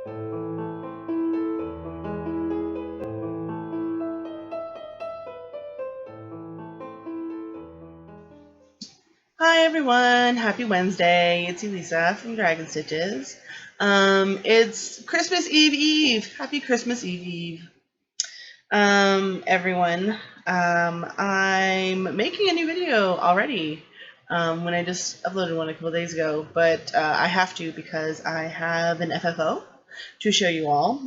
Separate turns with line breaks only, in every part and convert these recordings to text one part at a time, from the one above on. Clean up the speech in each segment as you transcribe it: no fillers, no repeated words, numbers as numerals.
Hi everyone, happy Wednesday. It's Elisa from Dragon Stitches. It's Christmas Eve. Happy Christmas Eve. Everyone. I'm making a new video already. When I just uploaded one a couple days ago, but I have to because I have an FFO to show you all.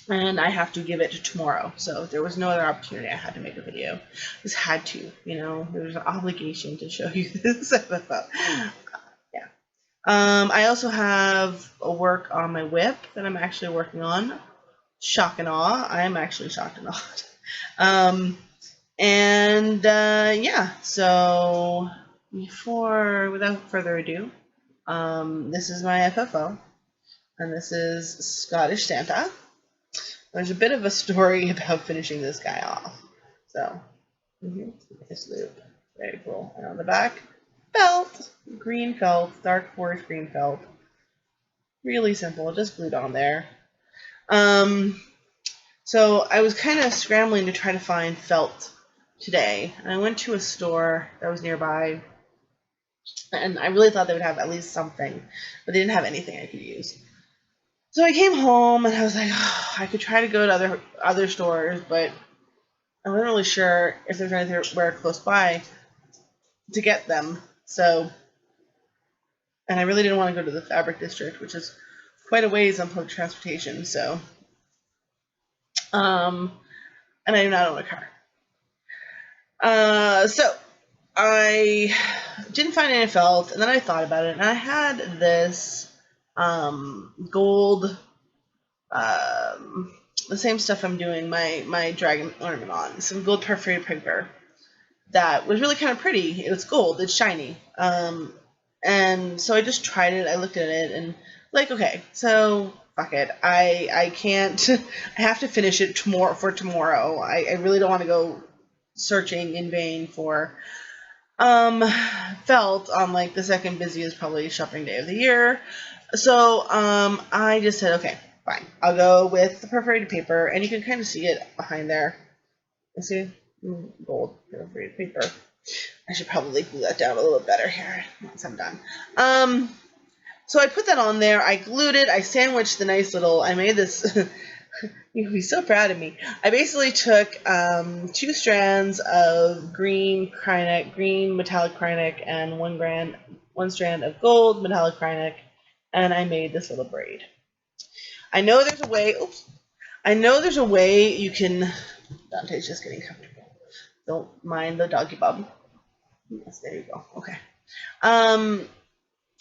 And I have to give it tomorrow. So there was no other opportunity. I had to make a video. Just had to, there's an obligation to show you this FFO. Yeah. I also have a work on my WIP that I'm actually working on. Shock and awe. I am actually shocked and awed. Yeah, so without further ado, this is my FFO, and this is Scottish Santa. There's a bit of a story about finishing this guy off. So, nice loop. Very cool. And on the back, felt. Green felt, dark forest green felt. Really simple, just glued on there. So I was kind of scrambling to try to find felt today. And I went to a store that was nearby, and I really thought they would have at least something, but they didn't have anything I could use. So I came home and I was like, oh, I could try to go to other stores, but I wasn't really sure if there's anywhere close by to get them. So, and I really didn't want to go to the fabric district, which is quite a ways on public transportation. So, and I do not own a car. So I didn't find any felt, and then I thought about it, and I had this gold, the same stuff I'm doing my dragon ornament on, some gold perforated paper that was really kind of pretty. It was gold, it's shiny. And so I just tried it. I looked at it and like, okay, so fuck it. I can't. I have to finish it tomorrow. I really don't want to go searching in vain for felt on like the second busiest probably shopping day of the year. So I just said, okay, fine. I'll go with the perforated paper, and you can kind of see it behind there. You see? Gold perforated paper. I should probably glue that down a little better here once I'm done. So I put that on there. I glued it. I sandwiched the nice little. I made this. You'll be so proud of me. I basically took 2 strands of green metallic Krynic, and one strand of gold metallic Krynic, and I made this little braid. I know there's a way. Oops. I know there's a way you can. Dante's just getting comfortable. Don't mind the doggy bum. Yes, there you go. Okay.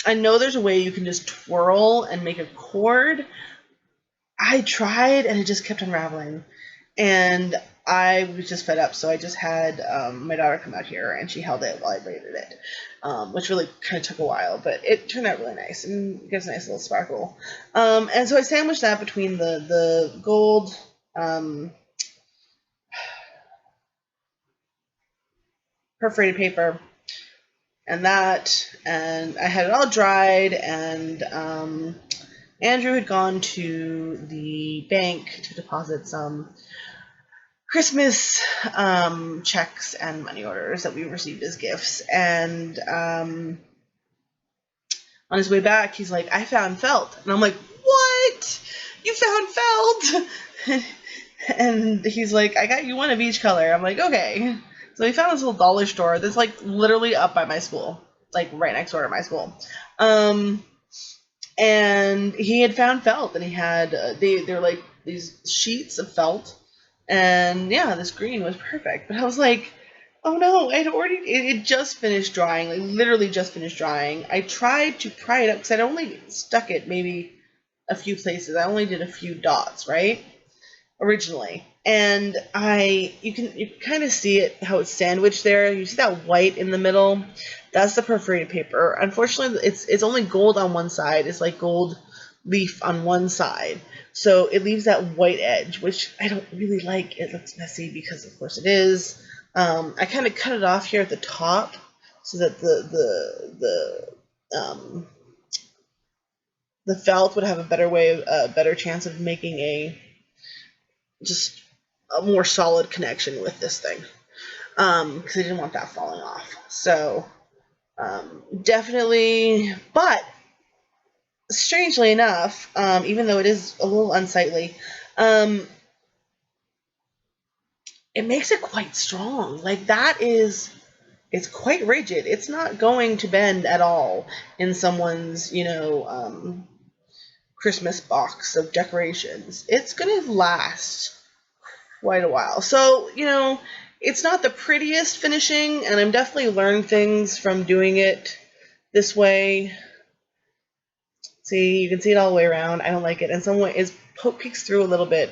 I know there's a way you can just twirl and make a cord. I tried and it just kept unraveling, and I was just fed up. So I just had my daughter come out here, and she held it while I braided it, which really kind of took a while, but it turned out really nice and gives a nice little sparkle. And so I sandwiched that between the gold. Perforated paper and that, and I had it all dried, and Andrew had gone to the bank to deposit some Christmas checks and money orders that we received as gifts, and on his way back he's like, I found felt, and I'm like, what? You found felt? And he's like, I got you one of each color. I'm like, okay. So we found this little dollar store that's like literally up by my school, like right next door to my school. And he had found felt, and he had they're like these sheets of felt, and yeah, this green was perfect. But I was like, oh no, it just finished drying, like literally just finished drying. I tried to pry it up because I'd only stuck it maybe a few places. I only did a few dots, right? Originally, and you can kind of see it, how it's sandwiched there. You see that white in the middle? That's the perforated paper. Unfortunately, it's only gold on one side. It's like gold leaf on one side, so it leaves that white edge, which I don't really like. It looks messy because of course it is. I kind of cut it off here at the top so that the the felt would have a better chance of making just a more solid connection with this thing, because I didn't want that falling off. So definitely, but strangely enough, even though it is a little unsightly, it makes it quite strong. Like, it's quite rigid. It's not going to bend at all in someone's, Christmas box of decorations. It's going to last quite a while. So, it's not the prettiest finishing, and I'm definitely learned things from doing it this way. See, you can see it all the way around. I don't like it. And some way it peeks through a little bit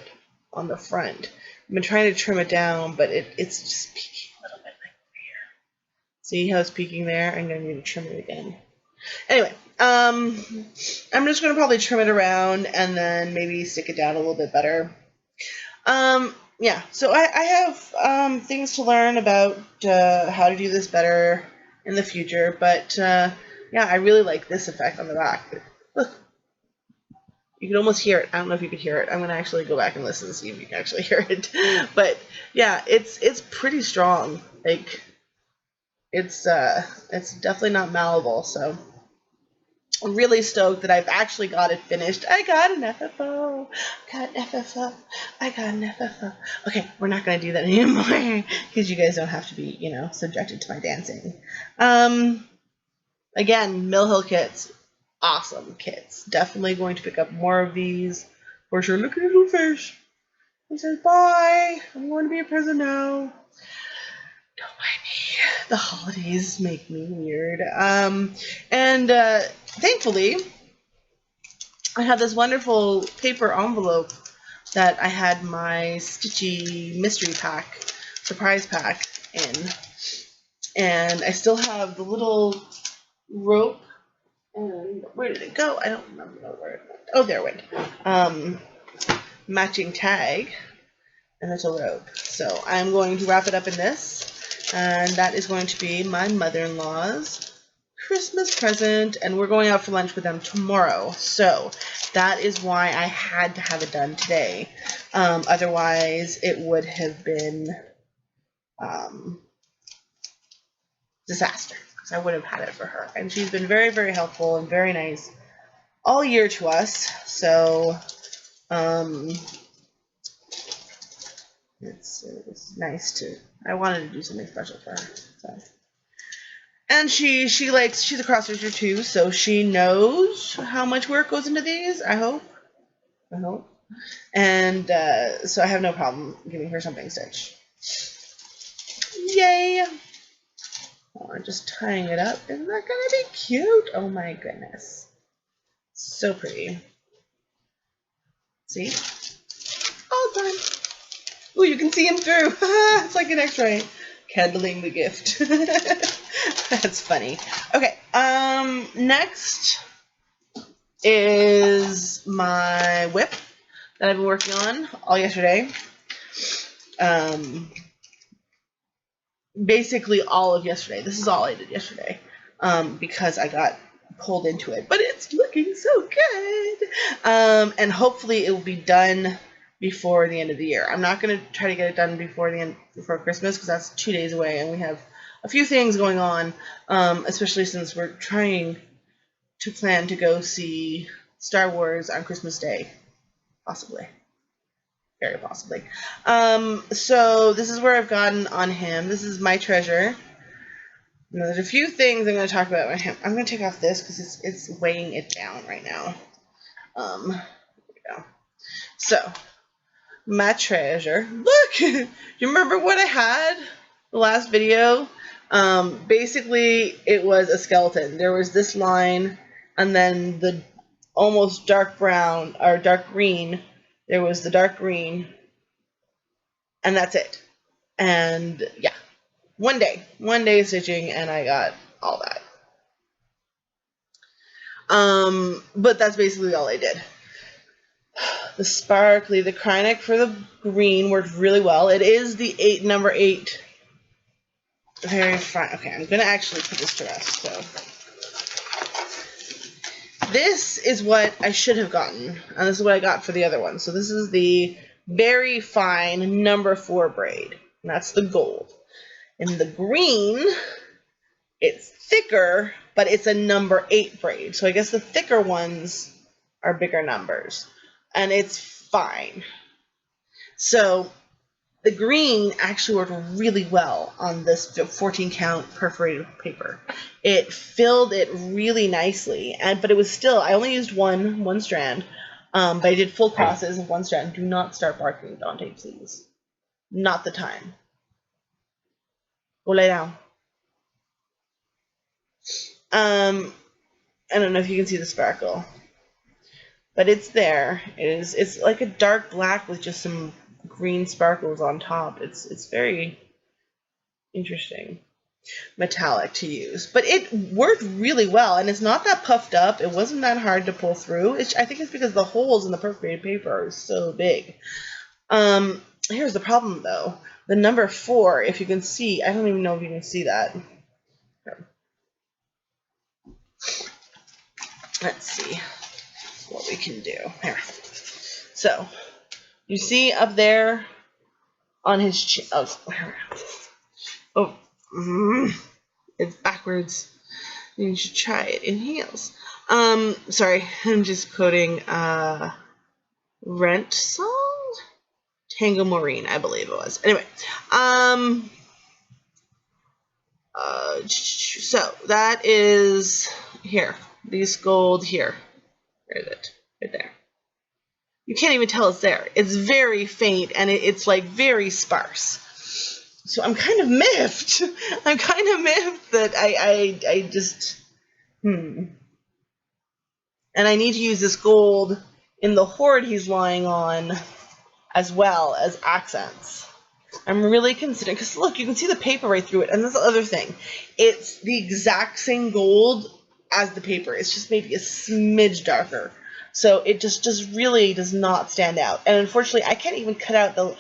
on the front. I've been trying to trim it down, but it's just peeking a little bit like here. See how it's peeking there? I'm going to need to trim it again. Anyway, I'm just going to probably trim it around and then maybe stick it down a little bit better. Yeah, so I have things to learn about how to do this better in the future, but yeah, I really like this effect on the back. Look, you can almost hear it. I don't know if you could hear it. I'm going to actually go back and listen and see if you can actually hear it. But yeah, it's pretty strong. Like, it's definitely not malleable, so I'm really stoked that I've actually got it finished. I got an FFO. I got an FFO. Okay, we're not going to do that anymore because you guys don't have to be, subjected to my dancing. Again, Mill Hill kits. Awesome kits. Definitely going to pick up more of these. For sure. Look at the little fish. He says, bye. I'm going to be a prison now. Don't mind me. The holidays make me weird. Thankfully, I have this wonderful paper envelope that I had my Stitchy mystery pack, surprise pack in. And I still have the little rope. And where did it go? I don't remember where it went. Oh, there it went. Matching tag and little rope. So I'm going to wrap it up in this, and that is going to be my mother-in-law's Christmas present, and we're going out for lunch with them tomorrow. So that is why I had to have it done today. Otherwise, it would have been disaster. I would have had it for her. And she's been very, very helpful and very nice all year to us. So it's nice to, I wanted to do something special for her. So. And she's a cross stitcher too, so she knows how much work goes into these, I hope. And so I have no problem giving her something stitched. Yay! Oh, just tying it up. Isn't that gonna be cute? Oh my goodness. So pretty. See? All done. Oh, you can see him through. It's like an x-ray. Candling the gift. That's funny. Okay, next is my WIP that I've been working on all yesterday. Basically all of yesterday. This is all I did yesterday because I got pulled into it. But it's looking so good. And hopefully it will be done before the end of the year. I'm not going to try to get it done before Christmas because that's 2 days away, and we have a few things going on, especially since we're trying to plan to go see Star Wars on Christmas Day, possibly. Very possibly. So this is where I've gotten on him. This is my treasure. Now, there's a few things I'm going to talk about with him. I'm going to take off this because it's weighing it down right now. There we go. So, my treasure. Look! You remember what I had the last video? Basically, it was a skeleton. There was this line, and then the almost dark brown, or dark green. There was the dark green, and that's it. And yeah, one day stitching, and I got all that. But that's basically all I did. The sparkly, the Krynic for the green worked really well. It is the number 8. Very fine. Okay, I'm gonna actually put this to rest. So this is what I should have gotten, and this is what I got for the other one. So this is the very fine number 4 braid, and that's the gold. In the green, it's thicker, but it's a number 8 braid. So I guess the thicker ones are bigger numbers, and it's fine. So the green actually worked really well on this 14 count perforated paper. It filled it really nicely, but it was still, I only used one strand, but I did full crosses of 1 strand. Do not start barking, Dante, please. Not the time. Go lay down. I don't know if you can see the sparkle, but it's there. It's like a dark black with just some green sparkles on top. It's very interesting metallic to use, but it worked really well, and it's not that puffed up. It wasn't that hard to pull through. I think it's because the holes in the perforated paper are so big. Here's the problem though. The number 4, if you can see, I don't even know if you can see that. Let's see what we can do here. So you see up there on his chin. It's backwards. You should try it in heels. Sorry, I'm just quoting Rent song? Tango Maureen, I believe it was. Anyway, so that is here. These gold here. Where is it? Right there. You can't even tell it's there. It's very faint, and it's like very sparse. So I'm kind of miffed. I'm kind of miffed that I just, And I need to use this gold in the hoard he's lying on as well as accents. I'm really considering, because look, you can see the paper right through it, and that's the other thing. It's the exact same gold as the paper. It's just maybe a smidge darker. So it just really does not stand out. And unfortunately, I can't even cut out the...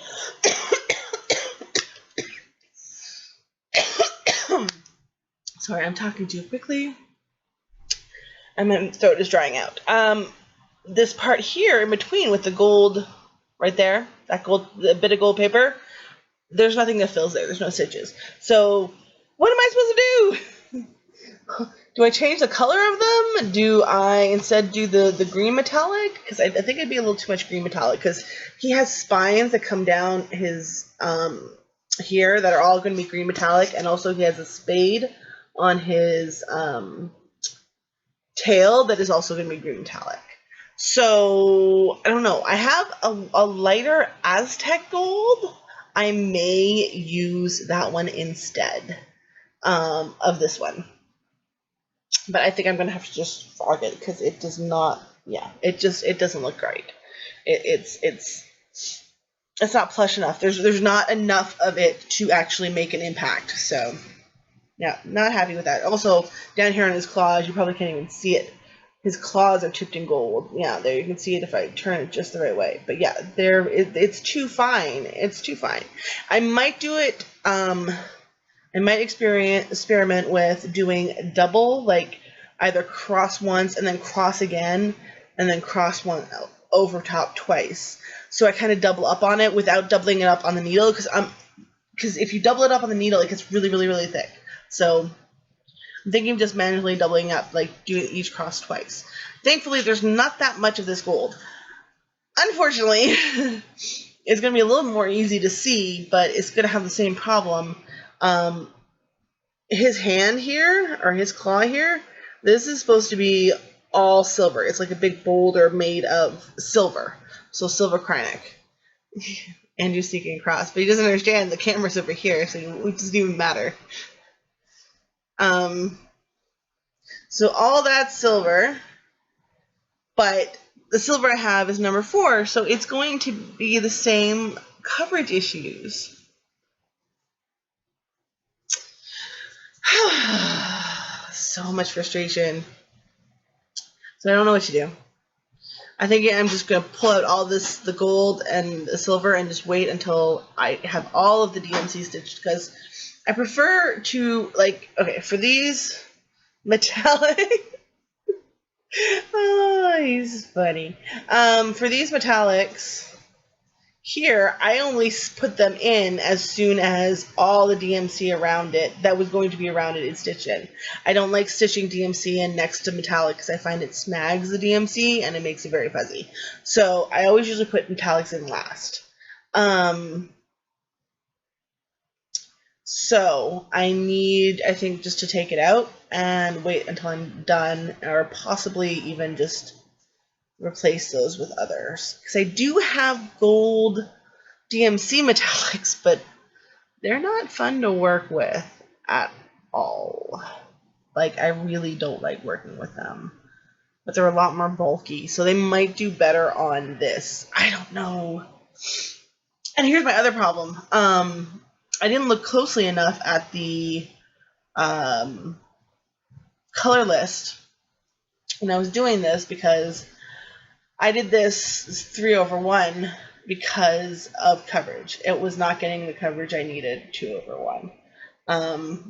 Sorry, I'm talking too quickly. And my throat is drying out. This part here in between with the gold right there, that gold, the bit of gold paper, there's nothing that fills there. There's no stitches. So what am I supposed to do? Do I change the color of them? Do I instead do the green metallic? Because I think it'd be a little too much green metallic, because he has spines that come down his here that are all going to be green metallic, and also he has a spade on his tail that is also going to be green metallic. So I don't know. I have a lighter Aztec gold. I may use that one instead of this one. But I think I'm going to have to just fog it, because it does not, it doesn't look right. It's not plush enough. There's not enough of it to actually make an impact. So, yeah, not happy with that. Also, down here on his claws, you probably can't even see it. His claws are tipped in gold. Yeah, there you can see it if I turn it just the right way. But yeah, it's too fine. It's too fine. I might do it. I might experiment with doing double, like either cross once and then cross again, and then cross one over top twice. So I kind of double up on it without doubling it up on the needle, because if you double it up on the needle, it gets really, really, really thick. So I'm thinking of just manually doubling up, like doing each cross twice. Thankfully, there's not that much of this gold. Unfortunately, it's going to be a little more easy to see, but it's going to have the same problem. His hand here, or his claw here, this is supposed to be all silver. It's like a big boulder made of silver. So silver Kreinik. Andrew's sneaking across, but he doesn't understand the camera's over here, so it doesn't even matter. So all that's silver, but the silver I have is number 4, so it's going to be the same coverage issues. So much frustration. So I don't know what to do. I think I'm just going to pull out all this, the gold and the silver, and just wait until I have all of the DMC stitched, because I prefer to, like, okay, for these metallic, He's funny. For these metallics, here, I only put them in as soon as all the DMC around it that was going to be around it is stitched in. I don't like stitching DMC in next to metallic because I find it snags the DMC and it makes it very fuzzy. So I always usually put metallics in last. So I need, I think, just to take it out and wait until I'm done, or possibly even just replace those with others. Because I do have gold DMC metallics, but they're not fun to work with at all. Like, I really don't like working with them. But they're a lot more bulky, so they might do better on this. I don't know. And here's my other problem. I didn't look closely enough at the color list when I was doing this, because I did this 3/1 because of coverage. It was not getting the coverage I needed 2/1.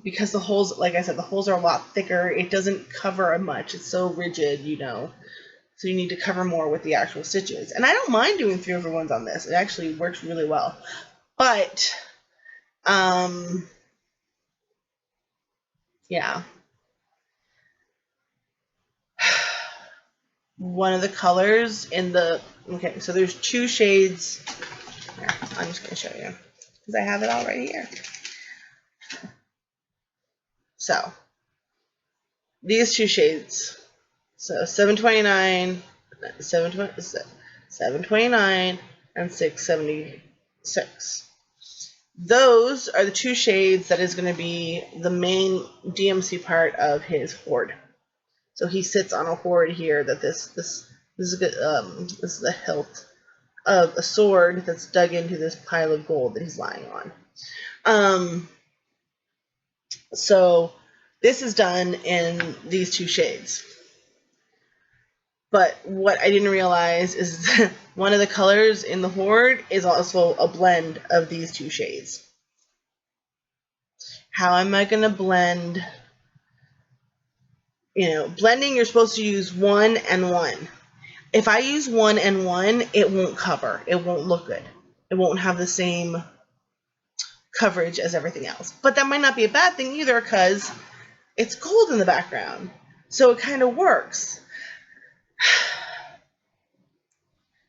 Because the holes, like I said, the holes are a lot thicker. It doesn't cover much. It's so rigid, you know. So you need to cover more with the actual stitches. And I don't mind doing 3/1s on this. It actually works really well. But, yeah. One of the colors in the, okay, so there's two shades. Here, I'm just going to show you because I have it all right here. So these two shades, so 729, 729, and 676. Those are the two shades that is going to be the main DMC part of his hoard. So he sits on a hoard here that this is a good, this is the hilt of a sword that's dug into this pile of gold that he's lying on. So this is done in these two shades. But what I didn't realize is that one of the colors in the hoard is also a blend of these two shades. How am I going to blend? You know, blending, you're supposed to use 1 and 1. If I use 1 and 1, it won't cover. It won't look good. It won't have the same coverage as everything else. But that might not be a bad thing either, because it's gold in the background. So it kind of works.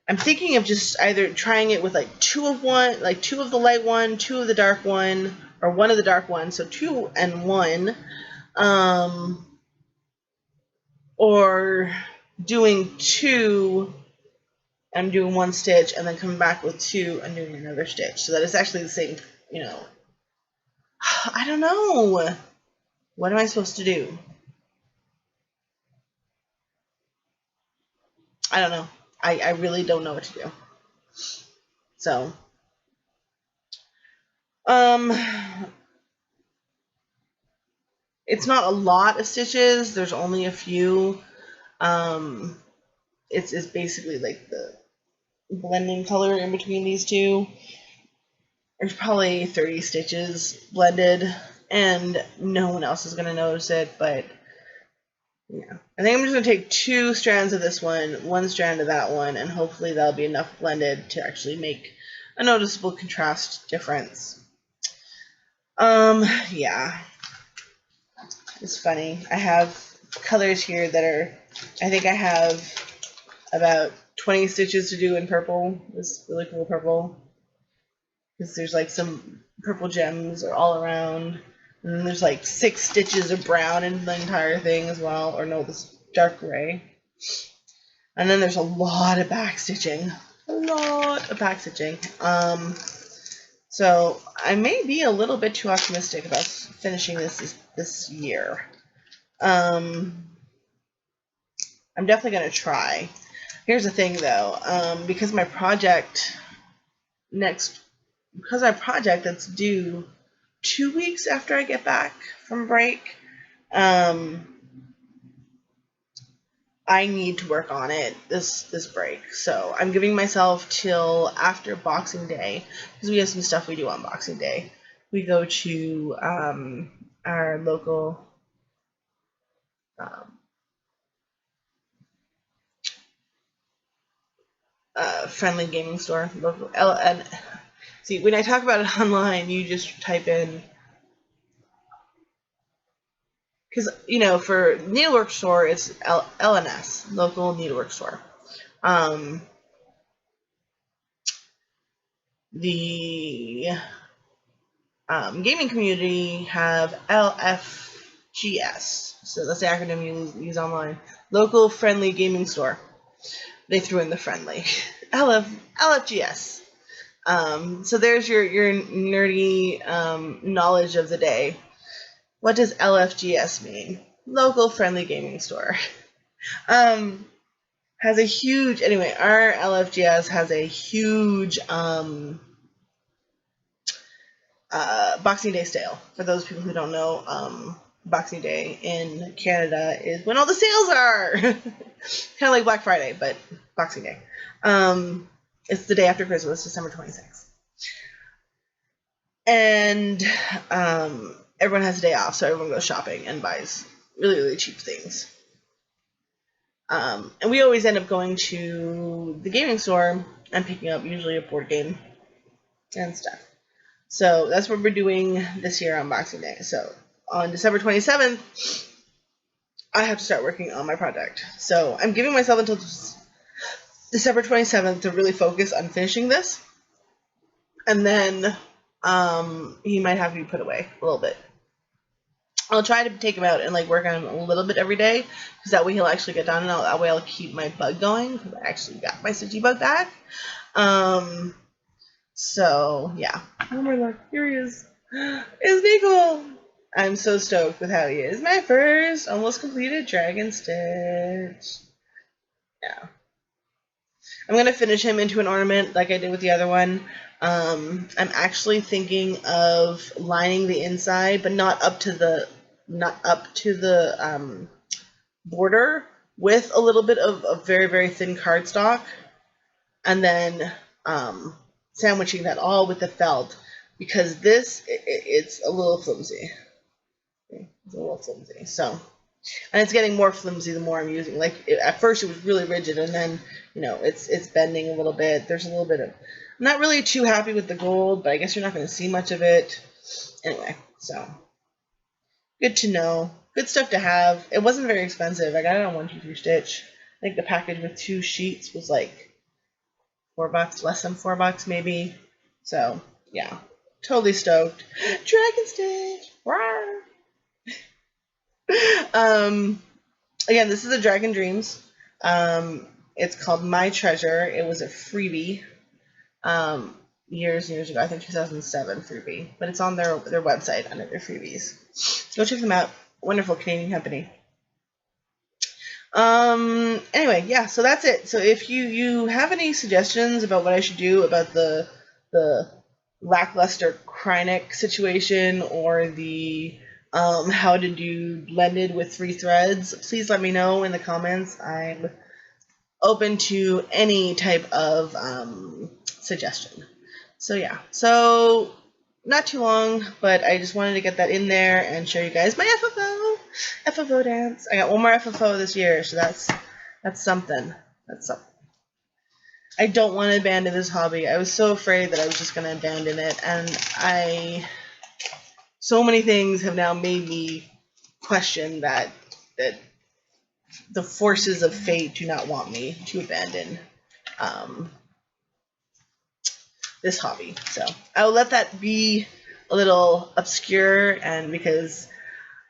I'm thinking of just either trying it with like 2 of one, like 2 of the light one, 2 of the dark one, or 1 of the dark one, so 2 and 1. Or doing 2 and doing 1 stitch, and then coming back with 2 and doing another stitch, so that it's actually the same, you know. I don't know. What am I supposed to do? I don't know. I really don't know what to do. So, it's not a lot of stitches. There's only a few. It's basically like the blending color in between these two. There's probably 30 stitches blended, and no one else is going to notice it, but yeah. I think I'm just going to take 2 strands of this one, 1 strand of that one, and hopefully that'll be enough blended to actually make a noticeable contrast difference. Yeah. It's funny. I have colors here that are, I think I have about 20 stitches to do in purple. This really cool purple. Because there's like some purple gems all around. And then there's like 6 stitches of brown in the entire thing as well. Or no, this dark gray. And then there's a lot of back stitching. A lot of back stitching. So I may be a little bit too optimistic about finishing this year. I'm definitely going to try. Here's the thing though, because my project that's due 2 weeks after I get back from break, I need to work on it this break. So I'm giving myself till after Boxing Day, because we have some stuff we do on Boxing Day. We go to our local friendly gaming store. Local and see, when I talk about it online, you just type in, because for needlework store, it's LNS, local needlework store. The gaming community have LFGS, so that's the acronym you use online. Local Friendly Gaming Store. They threw in the friendly. LFGS. So there's your nerdy knowledge of the day. What does LFGS mean? Local Friendly Gaming Store. Has a huge, anyway, our LFGS has a huge Boxing Day sale. For those people who don't know, Boxing Day in Canada is when all the sales are. Kind of like Black Friday, but Boxing Day. It's the day after Christmas, December 26th. And everyone has a day off, so everyone goes shopping and buys really, really cheap things. And we always end up going to the gaming store and picking up usually a board game and stuff. So that's what we're doing this year on Boxing Day. So on December 27th, I have to start working on my project. So I'm giving myself until December 27th to really focus on finishing this. And then he might have to be put away a little bit. I'll try to take him out and work on him a little bit every day, because that way he'll actually get done, and that way I'll keep my bug going, because I actually got my Stitchy bug back. So yeah. Oh my god, here he is. Isn't he cool? I'm so stoked with how he is. My first almost completed Dragon Stitch. Yeah. I'm gonna finish him into an ornament like I did with the other one. I'm actually thinking of lining the inside, but not up to the border, with a little bit of very, very thin cardstock, and then sandwiching that all with the felt, because it's a little flimsy. It's a little flimsy. So, and it's getting more flimsy the more I'm using. At first it was really rigid, and then it's bending a little bit. There's a little bit of, I'm not really too happy with the gold, but I guess you're not going to see much of it. Anyway, so good to know. Good stuff to have. It wasn't very expensive. I got it on 1-2-3 Stitch. I think the package with 2 sheets was like $4, less than $4 maybe. So yeah, totally stoked. Dragon Stitch. Rawr. Again, this is a Dragon Dreams. It's called My Treasure. It was a freebie. Years and years ago, I think 2007 freebie, but it's on their website under their freebies. So go check them out. Wonderful Canadian company. Anyway, yeah, so that's it. So if you have any suggestions about what I should do about the lackluster Krynic situation, or the how to do blended with 3 threads, please let me know in the comments. I'm open to any type of suggestion. So yeah, so not too long, but I just wanted to get that in there and show you guys my FFO dance. I got one more FFO this year, so that's something. That's something. I don't want to abandon this hobby. I was so afraid that I was just going to abandon it, and so many things have now made me question that the forces of fate do not want me to abandon this hobby. So I will let that be a little obscure, and because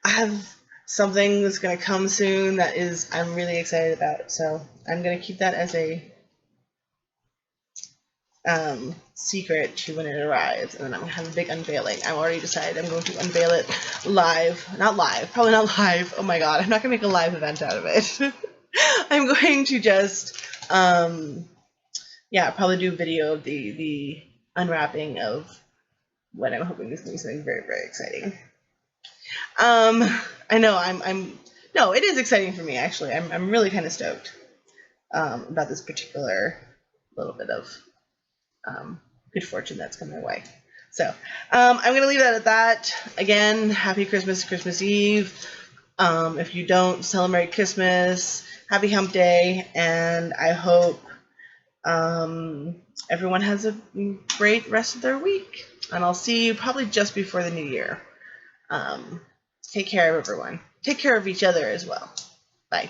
I have something that's going to come soon that I'm really excited about. So I'm going to keep that as a secret to when it arrives, and then I'm going to have a big unveiling. I've already decided I'm going to unveil it live. Probably not live. Oh my god, I'm not going to make a live event out of it. I'm going to just probably do a video of the unwrapping of what I'm hoping is going to be something very, very exciting. I know no, it is exciting for me, actually. I'm really kind of stoked about this particular little bit of good fortune that's come my way. So I'm going to leave that at that. Again, happy Christmas, Christmas Eve. If you don't celebrate Christmas, happy Hump Day, and I hope Everyone has a great rest of their week, and I'll see you probably just before the new year. Take care of everyone. Take care of each other as well. Bye.